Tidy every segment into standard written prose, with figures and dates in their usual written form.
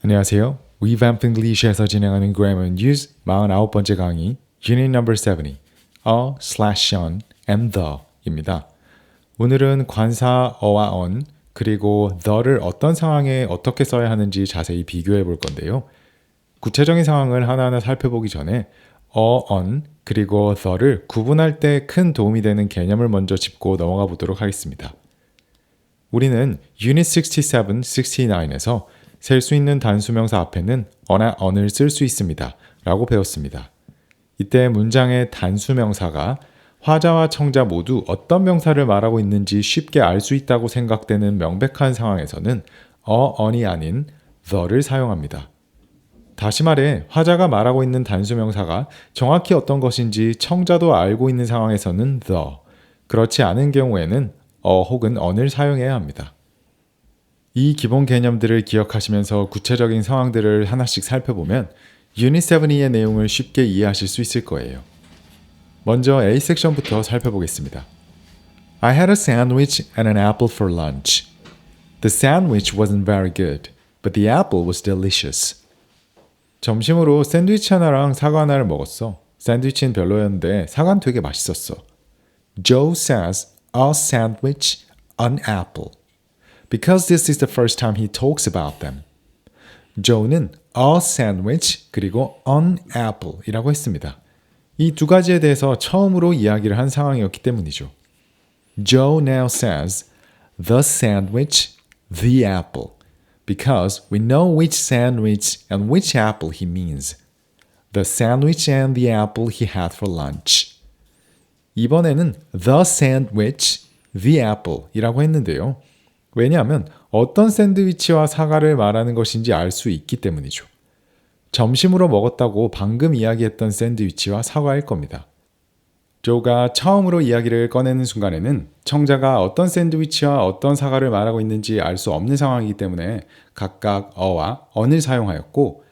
안녕하세요. Revamp English에서 진행하는 Grammar News 49번째 강의 Unit Number 70 a/on and the입니다. 오늘은 관사 어와 on 그리고 the를 어떤 상황에 어떻게 써야 하는지 자세히 비교해 볼 건데요. 구체적인 상황을 하나하나 살펴보기 전에 on 그리고 the를 구분할 때 큰 도움이 되는 개념을 먼저 짚고 넘어가 보도록 하겠습니다. 우리는 Unit 67, 69에서 셀 수 있는 단수명사 앞에는 어나 on을 쓸 수 있습니다. 라고 배웠습니다. 이때 문장의 단수명사가 화자와 청자 모두 어떤 명사를 말하고 있는지 쉽게 알 수 있다고 생각되는 명백한 상황에서는 on이 아닌 the를 사용합니다. 다시 말해 화자가 말하고 있는 단수명사가 정확히 어떤 것인지 청자도 알고 있는 상황에서는 the, 그렇지 않은 경우에는 혹은 on을 사용해야 합니다. 이 기본 개념들을 기억하시면서 구체적인 상황들을 하나씩 살펴보면 유닛 72의 내용을 쉽게 이해하실 수 있을 거예요. 먼저 A 섹션부터 살펴보겠습니다. I had a sandwich and an apple for lunch. The sandwich wasn't very good, but the apple was delicious. 점심으로 샌드위치 하나랑 사과 하나를 먹었어. 샌드위치는 별로였는데 사과는 되게 맛있었어. Joe says a sandwich, an apple. Because this is the first time he talks about them. Joe는 a sandwich 그리고 an apple 이라고 했습니다. 이 두 가지에 대해서 처음으로 이야기를 한 상황이었기 때문이죠. Joe now says the sandwich, the apple. Because we know which sandwich and which apple he means. The sandwich and the apple he had for lunch. 이번에는 the sandwich, the apple 이라고 했는데요. 왜냐하면 어떤 샌드위치와 사과를 말하는 것인지 알 수 있기 때문이죠. 점심으로 먹었다고 방금 이야기했던 샌드위치와 사과일 겁니다. 조가 처음으로 이야기를 꺼내는 순간에는 청자가 어떤 샌드위치와 어떤 사과를 말하고 있는지 알 수 없는 상황이기 때문에 각각 어와 on을 사용하였고,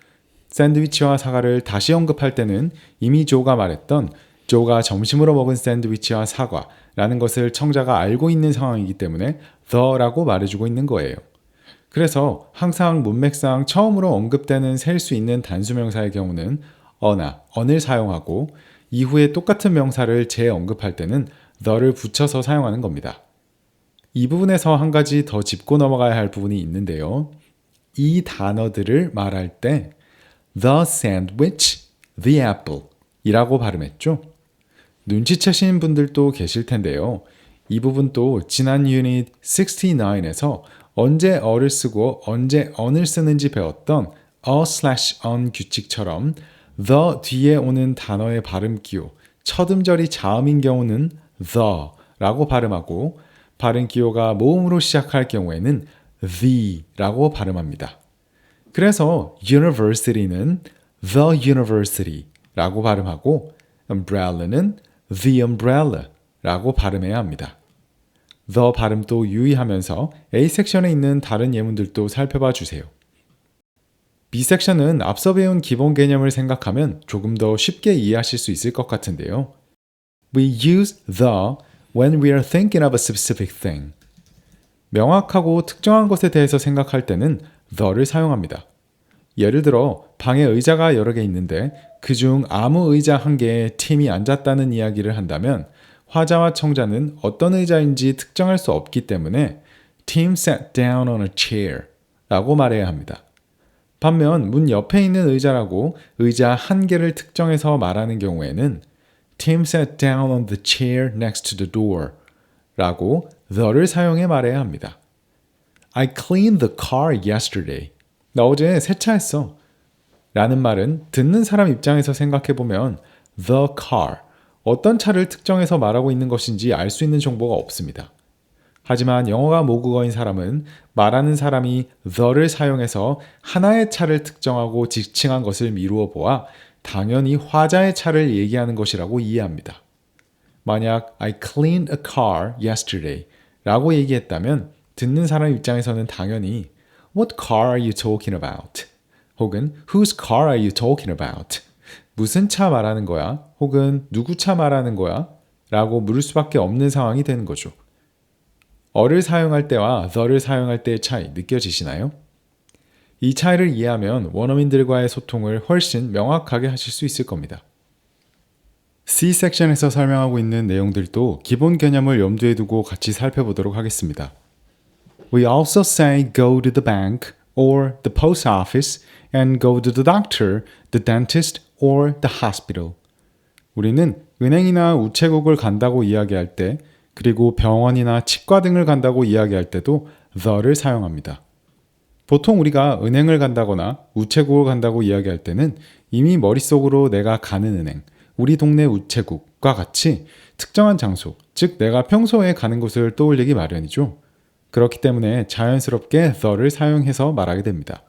샌드위치와 사과를 다시 언급할 때는 이미 조가 말했던 조가 점심으로 먹은 샌드위치와 사과라는 것을 청자가 알고 있는 상황이기 때문에 the라고 말해주고 있는 거예요. 그래서 항상 문맥상 처음으로 언급되는 셀 수 있는 단수명사의 경우는 어나 on을 사용하고 이후에 똑같은 명사를 재언급할 때는 the를 붙여서 사용하는 겁니다. 이 부분에서 한 가지 더 짚고 넘어가야 할 부분이 있는데요. 이 단어들을 말할 때 the sandwich, the apple 이라고 발음했죠. 눈치채신 분들도 계실 텐데요. 이 부분도 지난 유닛 69에서 언제 어를 쓰고 언제 on을 쓰는지 배웠던 a/on 규칙처럼 the 뒤에 오는 단어의 발음 기호, 첫 음절이 자음인 경우는 the라고 발음하고 발음 기호가 모음으로 시작할 경우에는 the라고 발음합니다. 그래서 university는 the university라고 발음하고 umbrella는 the umbrella라고 발음해야 합니다. the 발음도 유의하면서 A 섹션에 있는 다른 예문들도 살펴봐 주세요. B 섹션은 앞서 배운 기본 개념을 생각하면 조금 더 쉽게 이해하실 수 있을 것 같은데요. We use the when we are thinking of a specific thing. 명확하고 특정한 것에 대해서 생각할 때는 the를 사용합니다. 예를 들어 방에 의자가 여러 개 있는데 그중 아무 의자 한 개에 팀이 앉았다는 이야기를 한다면 화자와 청자는 어떤 의자인지 특정할 수 없기 때문에 Tim sat down on a chair 라고 말해야 합니다. 반면 문 옆에 있는 의자라고 의자 한 개를 특정해서 말하는 경우에는 Tim sat down on the chair next to the door 라고 the를 사용해 말해야 합니다. I cleaned the car yesterday. 나 어제 세차했어. 라는 말은 듣는 사람 입장에서 생각해보면 the car, 어떤 차를 특정해서 말하고 있는 것인지 알 수 있는 정보가 없습니다. 하지만 영어가 모국어인 사람은 말하는 사람이 the를 사용해서 하나의 차를 특정하고 지칭한 것을 미루어 보아 당연히 화자의 차를 얘기하는 것이라고 이해합니다. 만약 I cleaned a car yesterday 라고 얘기했다면 듣는 사람 입장에서는 당연히 What car are you talking about? 혹은 Whose car are you talking about? 무슨 차 말하는 거야? 혹은 누구 차 말하는 거야? 라고 물을 수밖에 없는 상황이 되는 거죠. 어를 사용할 때와 the를 사용할 때의 차이 느껴지시나요? 이 차이를 이해하면 원어민들과의 소통을 훨씬 명확하게 하실 수 있을 겁니다. C-섹션에서 설명하고 있는 내용들도 기본 개념을 염두에 두고 같이 살펴보도록 하겠습니다. We also say go to the bank or the post office and go to the doctor, the dentist or the hospital. 우리는 은행이나 우체국을 간다고 이야기할 때 그리고 병원이나 치과 등을 간다고 이야기할 때도 the를 사용합니다. 보통 우리가 은행을 간다거나 우체국을 간다고 이야기할 때는 이미 머릿속으로 내가 가는 은행, 우리 동네 우체국과 같이 특정한 장소, 즉 내가 평소에 가는 곳을 떠올리기 마련이죠. 그렇기 때문에 자연스럽게 the를 사용해서 말하게 됩니다.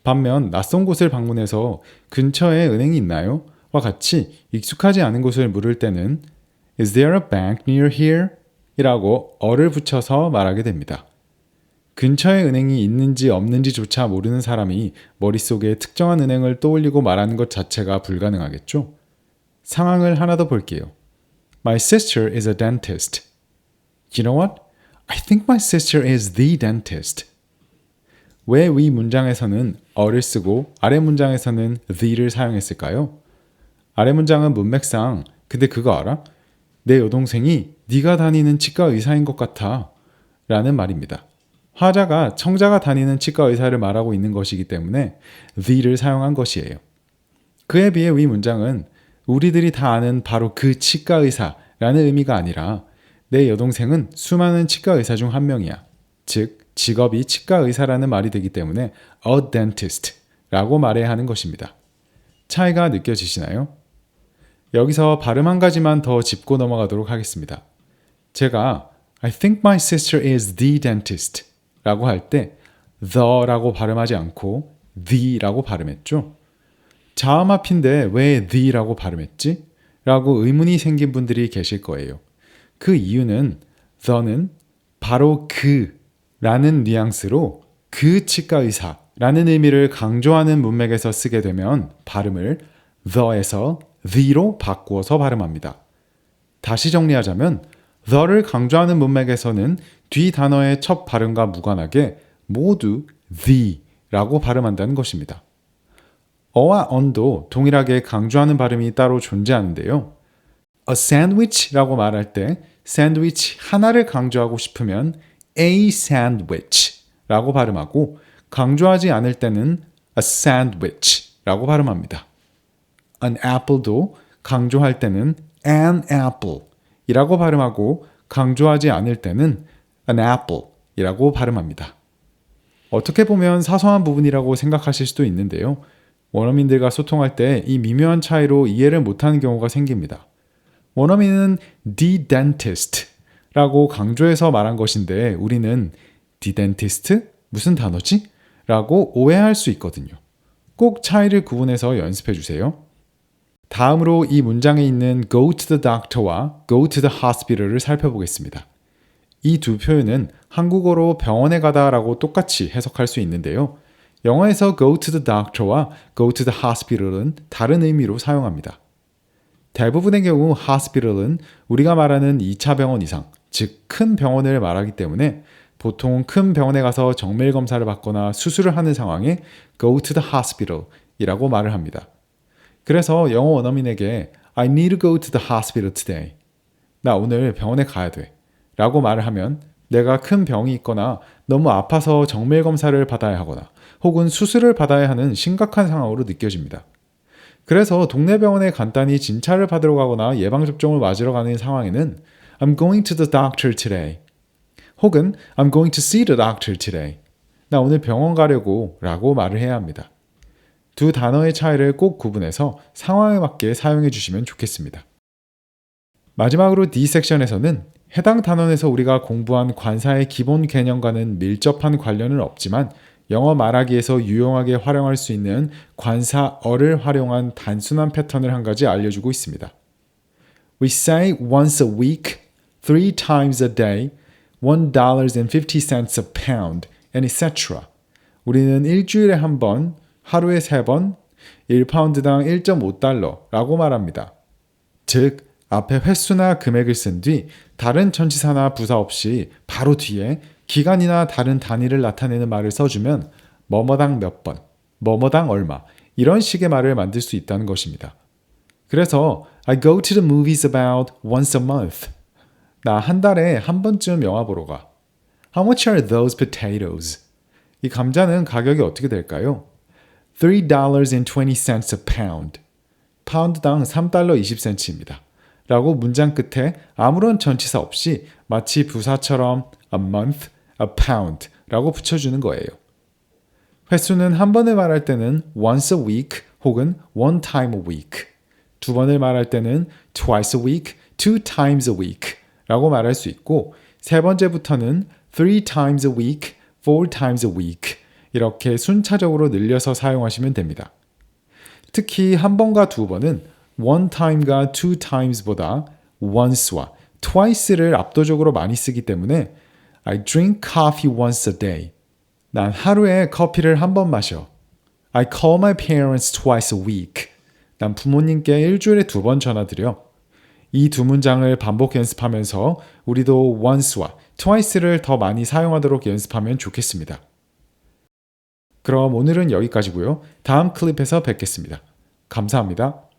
반면 낯선 곳을 방문해서 근처에 은행이 있나요? 와 같이 익숙하지 않은 곳을 물을 때는 Is there a bank near here? 이라고 어를 붙여서 말하게 됩니다. 근처에 은행이 있는지 없는지조차 모르는 사람이 머릿속에 특정한 은행을 떠올리고 말하는 것 자체가 불가능하겠죠? 상황을 하나 더 볼게요. My sister is a dentist. You know what? I think my sister is the dentist. 왜 위 문장에서는 어를 쓰고 아래 문장에서는 the를 사용했을까요? 아래 문장은 문맥상 근데 그거 알아? 내 여동생이 네가 다니는 치과 의사인 것 같아 라는 말입니다. 화자가 청자가 다니는 치과 의사를 말하고 있는 것이기 때문에 the를 사용한 것이에요. 그에 비해 위 문장은 우리들이 다 아는 바로 그 치과 의사라는 의미가 아니라 내 여동생은 수많은 치과 의사 중 한 명이야. 즉 직업이 치과 의사라는 말이 되기 때문에 a dentist 라고 말해야 하는 것입니다. 차이가 느껴지시나요? 여기서 발음 한 가지만 더 짚고 넘어가도록 하겠습니다. 제가 I think my sister is the dentist 라고 할 때 the 라고 발음하지 않고 the 라고 발음했죠. 자음 앞인데 왜 the 라고 발음했지? 라고 의문이 생긴 분들이 계실 거예요. 그 이유는 the는 바로 그 라는 뉘앙스로 그 치과 의사 라는 의미를 강조하는 문맥에서 쓰게 되면 발음을 the에서 the로 바꾸어서 발음합니다. 다시 정리하자면 the를 강조하는 문맥에서는 뒤 단어의 첫 발음과 무관하게 모두 the라고 발음한다는 것입니다. 어와 on도 동일하게 강조하는 발음이 따로 존재하는데요. a sandwich라고 말할 때 샌드위치 하나를 강조하고 싶으면 a sandwich라고 발음하고 강조하지 않을 때는 a sandwich라고 발음합니다. an apple도 강조할 때는 an apple이라고 발음하고 강조하지 않을 때는 an apple이라고 발음합니다. 어떻게 보면 사소한 부분이라고 생각하실 수도 있는데요. 원어민들과 소통할 때 이 미묘한 차이로 이해를 못하는 경우가 생깁니다. 원어민은 the dentist라고 강조해서 말한 것인데 우리는 the dentist? 무슨 단어지? 라고 오해할 수 있거든요. 꼭 차이를 구분해서 연습해 주세요. 다음으로 이 문장에 있는 go to the doctor와 go to the hospital을 살펴보겠습니다. 이 두 표현은 한국어로 병원에 가다 라고 똑같이 해석할 수 있는데요. 영어에서 go to the doctor와 go to the hospital은 다른 의미로 사용합니다. 대부분의 경우 hospital은 우리가 말하는 2차 병원 이상, 즉 큰 병원을 말하기 때문에 보통 큰 병원에 가서 정밀 검사를 받거나 수술을 하는 상황에 go to the hospital 이라고 말을 합니다. 그래서 영어 원어민에게 I need to go to the hospital today. 나 오늘 병원에 가야 돼. 라고 말을 하면 내가 큰 병이 있거나 너무 아파서 정밀 검사를 받아야 하거나 혹은 수술을 받아야 하는 심각한 상황으로 느껴집니다. 그래서 동네 병원에 간단히 진찰을 받으러 가거나 예방접종을 맞으러 가는 상황에는 I'm going to the doctor today. 혹은 I'm going to see the doctor today. 나 오늘 병원 가려고 라고 말을 해야 합니다. 두 단어의 차이를 꼭 구분해서 상황에 맞게 사용해 주시면 좋겠습니다. 마지막으로 D 섹션에서는 해당 단원에서 우리가 공부한 관사의 기본 개념과는 밀접한 관련은 없지만 영어 말하기에서 유용하게 활용할 수 있는 관사어를 활용한 단순한 패턴을 한 가지 알려주고 있습니다. We say once a week, 3 times a day, $1.50 a pound, and etc. 우리는 일주일에 한 번, 하루에 3번, 1파운드당 1.5달러라고 말합니다. 즉, 앞에 횟수나 금액을 쓴 뒤 다른 전치사나 부사 없이 바로 뒤에 기간이나 다른 단위를 나타내는 말을 써주면 뭐뭐당 몇 번, 뭐뭐당 얼마 이런 식의 말을 만들 수 있다는 것입니다. 그래서 I go to the movies about once a month. 나 한 달에 한 번쯤 영화 보러 가. How much are those potatoes? 이 감자는 가격이 어떻게 될까요? $3.20 a pound. 파운드당 3달러 20센트입니다. 라고 문장 끝에 아무런 전치사 없이 마치 부사처럼 a month, a pound 라고 붙여주는 거예요. 횟수는 한 번을 말할 때는 once a week 혹은 one time a week. 두 번을 말할 때는 twice a week, two times a week 라고 말할 수 있고 세 번째부터는 three times a week, four times a week 이렇게 순차적으로 늘려서 사용하시면 됩니다. 특히 한 번과 두 번은 one time과 two times보다 once와 twice를 압도적으로 많이 쓰기 때문에 I drink coffee once a day. 난 하루에 커피를 한 번 마셔. I call my parents twice a week. 난 부모님께 일주일에 두 번 전화드려. 이 두 문장을 반복 연습하면서 우리도 once와 twice를 더 많이 사용하도록 연습하면 좋겠습니다. 그럼 오늘은 여기까지고요. 다음 클립에서 뵙겠습니다. 감사합니다.